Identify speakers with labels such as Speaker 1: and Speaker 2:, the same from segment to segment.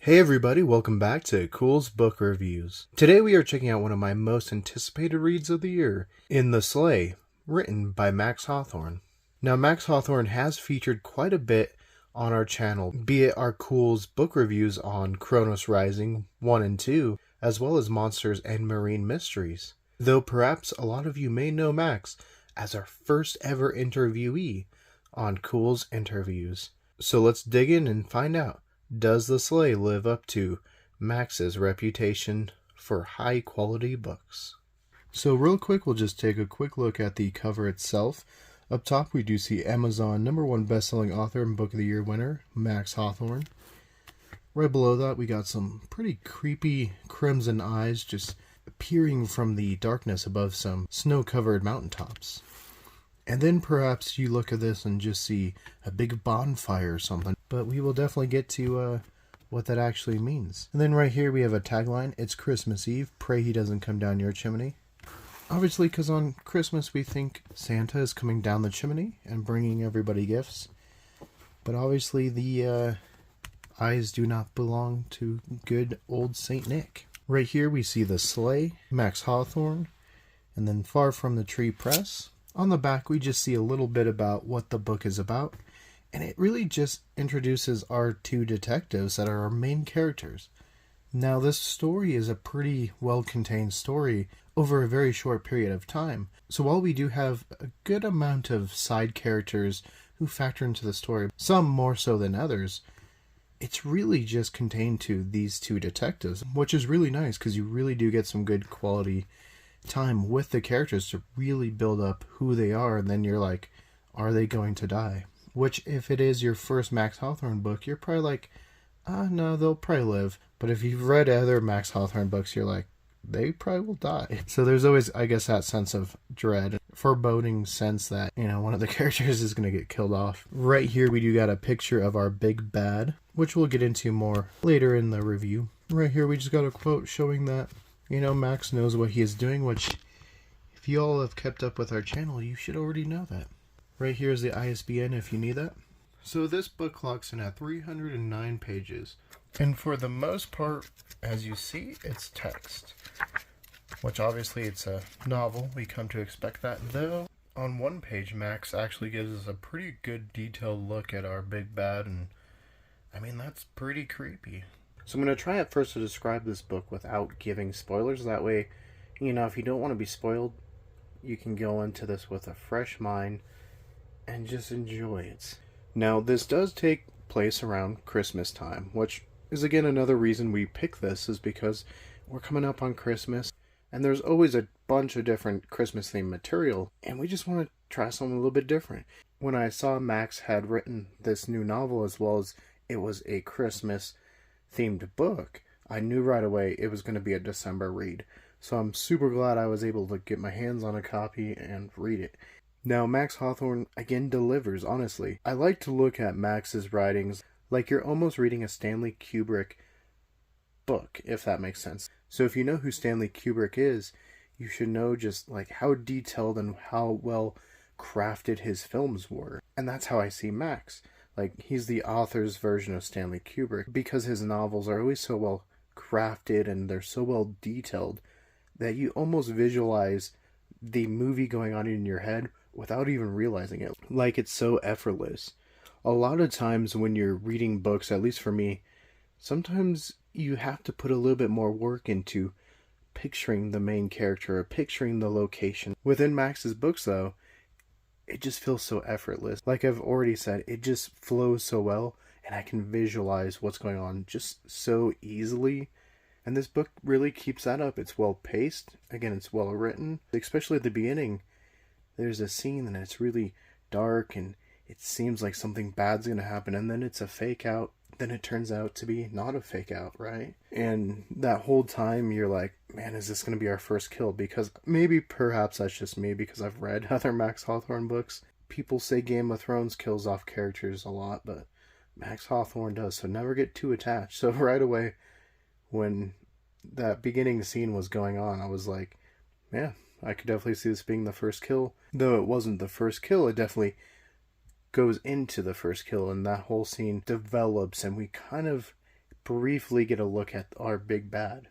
Speaker 1: Hey everybody, welcome back to Culz Book Reviews. Today we are checking out one of my most anticipated reads of the year, In the Sleigh, written by Max Hawthorne. Now Max Hawthorne has featured quite a bit on our channel, be it our Culz book reviews on Kronos Rising 1 and 2, as well as Monsters and Marine Mysteries. Though perhaps a lot of you may know Max as our first ever interviewee on Culz Interviews. So let's dig in and find out. Does the Sleigh live up to Max's reputation for high-quality books? So real quick, we'll just take a quick look at the cover itself. Up top, we do see Amazon #1 best-selling author and Book of the Year winner, Max Hawthorne. Right below that, we got some pretty creepy crimson eyes just appearing from the darkness above some snow-covered mountaintops. And then perhaps you look at this and just see a big bonfire or something. But we will definitely get to what that actually means. And then right here we have a tagline. It's Christmas Eve. Pray he doesn't come down your chimney. Obviously, because on Christmas we think Santa is coming down the chimney and bringing everybody gifts. But obviously the eyes do not belong to good old Saint Nick. Right here we see the Sleigh, Max Hawthorne, and then Far from the Tree Press. On the back, we just see a little bit about what the book is about, and it really just introduces our two detectives that are our main characters. Now, this story is a pretty well-contained story over a very short period of time, so while we do have a good amount of side characters who factor into the story, some more so than others, it's really just contained to these two detectives, which is really nice because you really do get some good quality time with the characters to really build up who they are, and then you're like, are they going to die? Which, if it is your first Max Hawthorne book, you're probably like, no, they'll probably live. But if you've read other Max Hawthorne books, you're like, they probably will die. So there's always, I guess, that sense of dread, foreboding sense that, one of the characters is going to get killed off. Right here we do got a picture of our big bad, which we'll get into more later in the review. Right here we just got a quote showing that Max knows what he is doing, which, if you all have kept up with our channel, you should already know that. Right here is the ISBN if you need that. So this book clocks in at 309 pages. And for the most part, as you see, it's text. Which obviously it's a novel. We come to expect that. Though, on one page, Max actually gives us a pretty good detailed look at our big bad. And, that's pretty creepy. So I'm going to try at first to describe this book without giving spoilers. That way, if you don't want to be spoiled, you can go into this with a fresh mind and just enjoy it. Now, this does take place around Christmas time, which is again another reason we pick this, is because we're coming up on Christmas, and there's always a bunch of different Christmas-themed material, and we just want to try something a little bit different. When I saw Max had written this new novel, as well as it was a Christmas themed book, I knew right away it was going to be a December read. So I'm super glad I was able to get my hands on a copy and read it. Now, Max Hawthorne again delivers, honestly. I like to look at Max's writings like you're almost reading a Stanley Kubrick book, if that makes sense. So if you know who Stanley Kubrick is, you should know just like how detailed and how well crafted his films were. And that's how I see Max. Like, he's the author's version of Stanley Kubrick, because his novels are always so well crafted and they're so well detailed that you almost visualize the movie going on in your head without even realizing it. Like, it's so effortless. A lot of times when you're reading books, at least for me, sometimes you have to put a little bit more work into picturing the main character or picturing the location. Within Max's books, though, it just feels so effortless. Like I've already said, it just flows so well, and I can visualize what's going on just so easily. And this book really keeps that up. It's well paced. Again, it's well written. Especially at the beginning, there's a scene and it's really dark and it seems like something bad's going to happen, and then it's a fake out. Then it turns out to be not a fake out, right? And that whole time you're like, man, is this going to be our first kill? Because perhaps that's just me, because I've read other Max Hawthorne books. People say Game of Thrones kills off characters a lot, but Max Hawthorne does, so never get too attached. So right away, when that beginning scene was going on, I was like, yeah, I could definitely see this being the first kill. Though it wasn't the first kill, it definitely goes into the first kill, and that whole scene develops, and we kind of briefly get a look at our big bad.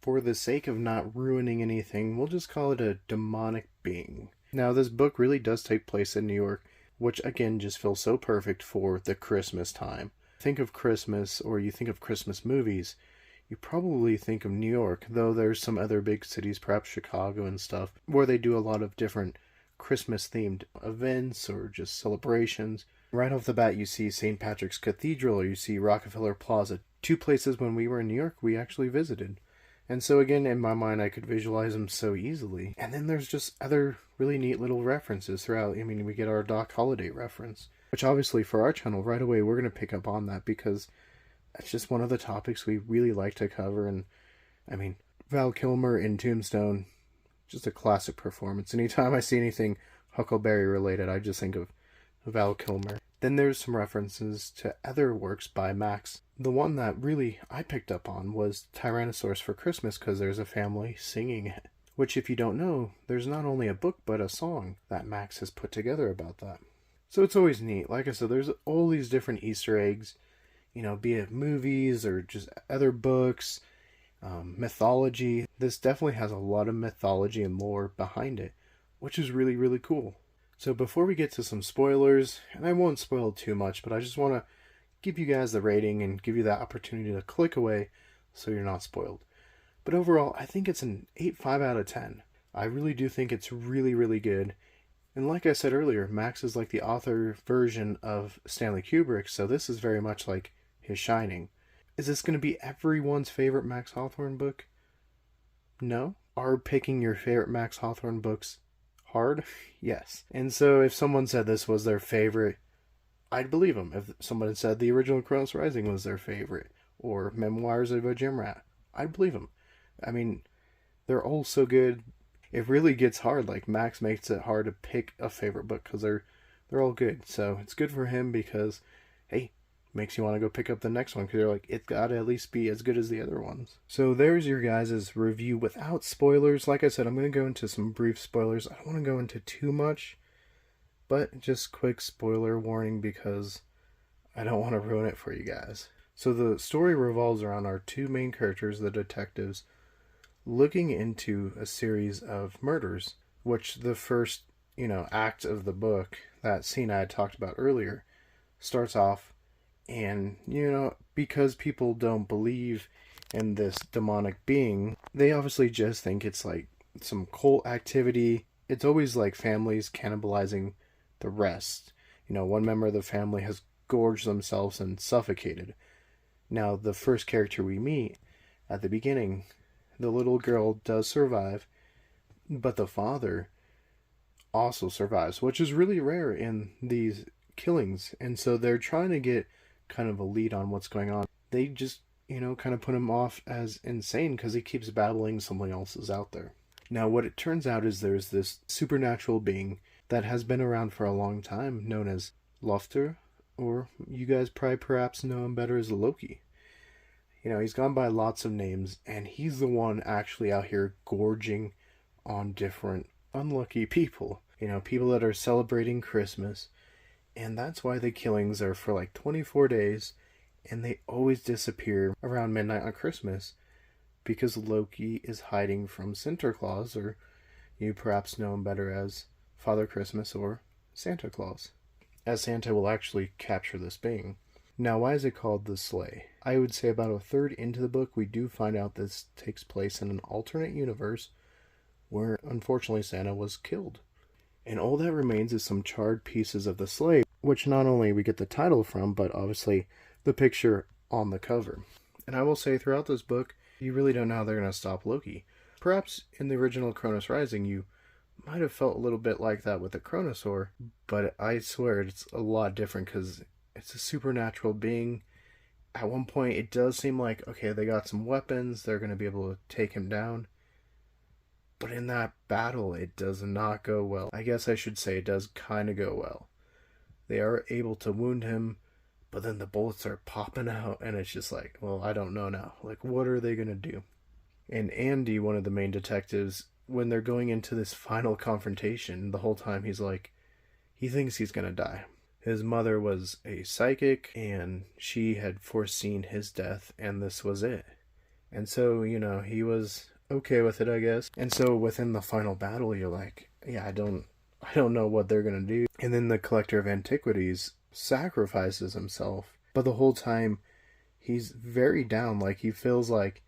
Speaker 1: For the sake of not ruining anything, we'll just call it a demonic being. Now, this book really does take place in New York, which again just feels so perfect for the Christmas time. Think of Christmas, or you think of Christmas movies, you probably think of New York, though there's some other big cities, perhaps Chicago and stuff, where they do a lot of different Christmas-themed events or just celebrations. Right off the bat, you see St. Patrick's Cathedral, or you see Rockefeller Plaza, two places when we were in New York we actually visited. And so again, in my mind, I could visualize them so easily. And then there's just other really neat little references throughout. I mean, we get our Doc Holliday reference, which obviously for our channel, right away, we're going to pick up on that because that's just one of the topics we really like to cover. And I mean, Val Kilmer in Tombstone, just a classic performance. Anytime I see anything Huckleberry related, I just think of Val Kilmer. Then there's some references to other works by Max. The one that really I picked up on was Tyrannosaurus for Christmas, because there's a family singing it. Which, if you don't know, there's not only a book but a song that Max has put together about that. So it's always neat. Like I said, there's all these different Easter eggs, you know, be it movies or just other books, mythology. This definitely has a lot of mythology and lore behind it, which is really, really cool. So before we get to some spoilers, and I won't spoil too much, but I just want to give you guys the rating and give you that opportunity to click away so you're not spoiled. But overall, I think it's an 8.5 out of 10. I really do think it's really, really good. And like I said earlier, Max is like the author version of Stanley Kubrick, so this is very much like his Shining. Is this going to be everyone's favorite Max Hawthorne book? No. Are picking your favorite Max Hawthorne books hard? Yes. And so if someone said this was their favorite, I'd believe them. If someone had said the original Kronos Rising was their favorite, or Memoirs of a Gym Rat, I'd believe them. I mean, they're all so good. It really gets hard. Like, Max makes it hard to pick a favorite book because they're all good. So it's good for him because, hey, makes you want to go pick up the next one because you're like, it's got to at least be as good as the other ones. So there's your guys' review without spoilers. Like I said, I'm going to go into some brief spoilers. I don't want to go into too much, but just quick spoiler warning because I don't want to ruin it for you guys. So the story revolves around our two main characters, the detectives, looking into a series of murders, which the first, act of the book, that scene I had talked about earlier, starts off, and, because people don't believe in this demonic being, they obviously just think it's like some cult activity. It's always like families cannibalizing the rest. One member of the family has gorged themselves and suffocated. Now, the first character we meet at the beginning, the little girl does survive, but the father also survives, which is really rare in these killings. And so they're trying to get kind of a lead on what's going on. They just, kind of put him off as insane because he keeps babbling something else is out there. Now, what it turns out is there's this supernatural being that has been around for a long time, known as Lofter, or you guys probably perhaps know him better as Loki. He's gone by lots of names, and he's the one actually out here gorging on different unlucky people. People that are celebrating Christmas. And that's why the killings are for like 24 days, and they always disappear around midnight on Christmas, because Loki is hiding from Santa Claus, or you perhaps know him better as Father Christmas or Santa Claus, as Santa will actually capture this being. Now, why is it called the Sleigh? I would say about a third into the book, we do find out this takes place in an alternate universe where, unfortunately, Santa was killed. And all that remains is some charred pieces of the sleigh, which not only we get the title from, but obviously the picture on the cover. And I will say, throughout this book, you really don't know how they're going to stop Loki. Perhaps in the original Kronos Rising, you might have felt a little bit like that with the Kronosaur, but I swear it's a lot different because it's a supernatural being. At one point, it does seem like, okay, they got some weapons, they're going to be able to take him down. But in that battle, it does not go well. I guess I should say it does kind of go well. They are able to wound him, but then the bullets are popping out, and it's just like, well, I don't know now. Like, what are they going to do? And Andy, one of the main detectives, when they're going into this final confrontation, the whole time he's like, he thinks he's going to die. His mother was a psychic, and she had foreseen his death, and this was it. And so, he was okay with it, I guess. And so within the final battle, you're like, yeah, I don't know what they're going to do. And then the collector of antiquities sacrifices himself. But the whole time, he's very down. Like, he feels like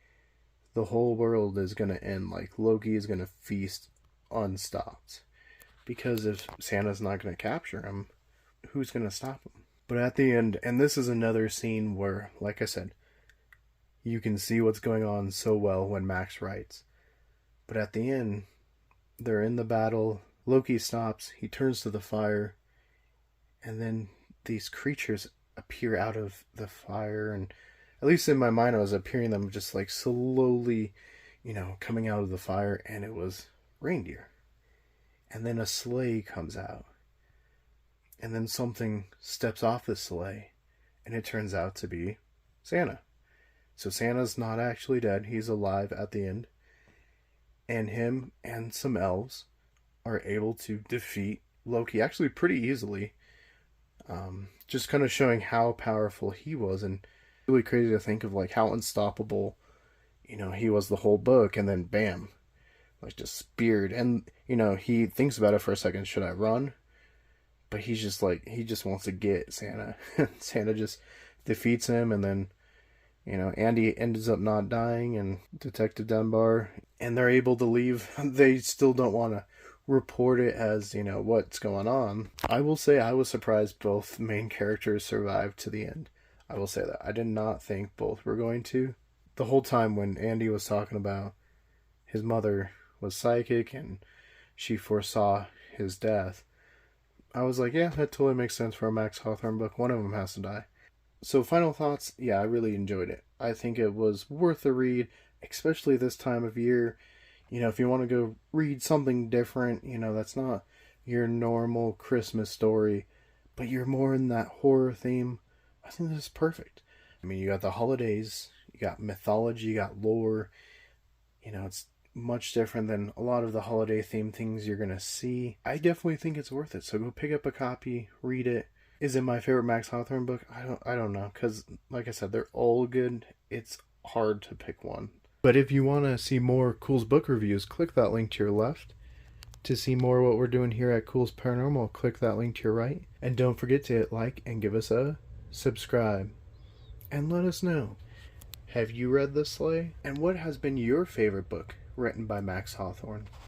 Speaker 1: the whole world is going to end. Like, Loki is going to feast unstopped. Because if Santa's not going to capture him, who's going to stop him? But at the end, and this is another scene where, like I said, you can see what's going on so well when Max writes. But at the end, they're in the battle. Loki stops. He turns to the fire. And then these creatures appear out of the fire. And at least in my mind, I was appearing them just like slowly, coming out of the fire. And it was reindeer. And then a sleigh comes out. And then something steps off the sleigh. And it turns out to be Santa. So Santa's not actually dead. He's alive at the end. And him and some elves are able to defeat Loki actually pretty easily. Just kind of showing how powerful he was. And really crazy to think of like how unstoppable, he was the whole book. And then bam, like just speared. And, he thinks about it for a second. Should I run? But he's just like, he just wants to get Santa. Santa just defeats him, and then, Andy ends up not dying, and Detective Dunbar, and they're able to leave. They still don't want to report it as, what's going on. I will say I was surprised both main characters survived to the end. I will say that. I did not think both were going to. The whole time when Andy was talking about his mother was psychic and she foresaw his death, I was like, yeah, that totally makes sense for a Max Hawthorne book. One of them has to die. So final thoughts, yeah, I really enjoyed it. I think it was worth a read, especially this time of year. If you want to go read something different, that's not your normal Christmas story, but you're more in that horror theme, I think this is perfect. I mean, you got the holidays, you got mythology, you got lore. It's much different than a lot of the holiday themed things you're going to see. I definitely think it's worth it. So go pick up a copy, read it. Is it my favorite Max Hawthorne book? I don't know, because like I said, they're all good. It's hard to pick one. But if you want to see more Culz book reviews, click that link to your left. To see more of what we're doing here at Culz Paranormal, click that link to your right. And don't forget to hit like and give us a subscribe. And let us know, have you read The Sleigh? And what has been your favorite book written by Max Hawthorne?